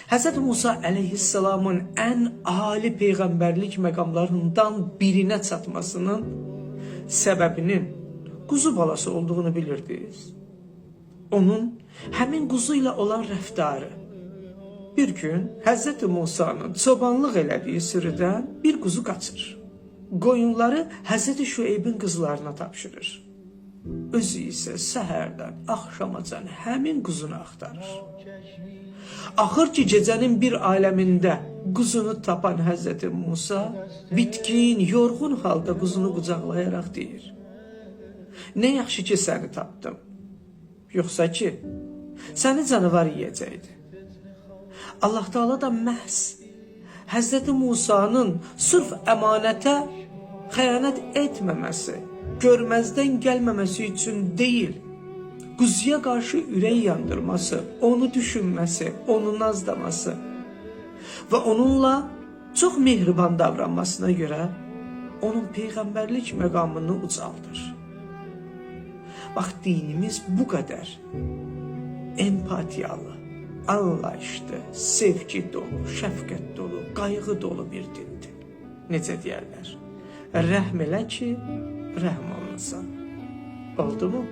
Hz. Musa əleyhissalamın ən ali peyğəmbərlik məqamlarından birinə çatmasının səbəbinin quzu balası olduğunu bilirdiniz. Onun həmin quzu ilə olan rəftarı. Bir gün Hz. Musa'nın çobanlıq elədiyi sürüdən bir quzu qaçır. Qoyunları Hz. Şüeybin qızlarına tapşırır. Özü isə səhərdən axşamacan həmin quzunu axtarır. Axır ki, gecənin bir aləmində quzunu tapan Hz. Musa bitkin, yorğun halda quzunu qucaqlayaraq deyir: "Nə yaxşı ki, səni tapdım. Yoxsa ki, səni canavar yeyəcəkdi." Allah Teala da məhz Hz. Musa'nın sırf əmanətə xəyanət etməməsi, görməzdən gəlməməsi üçün deyil, quzuya qarşı ürək yandırması, onu düşünməsi, onu nazlaması və onunla çox mehriban davranmasına görə onun peyğəmbərlik məqamını ucaldır. Bax, dinimiz bu qədər empatiyalı, anlayışlı, sevgi dolu, şəfqət dolu, qayğı dolu bir dindir. Necə deyərlər? Rəhm elə ki, rəhm olunsun. Oldu mu?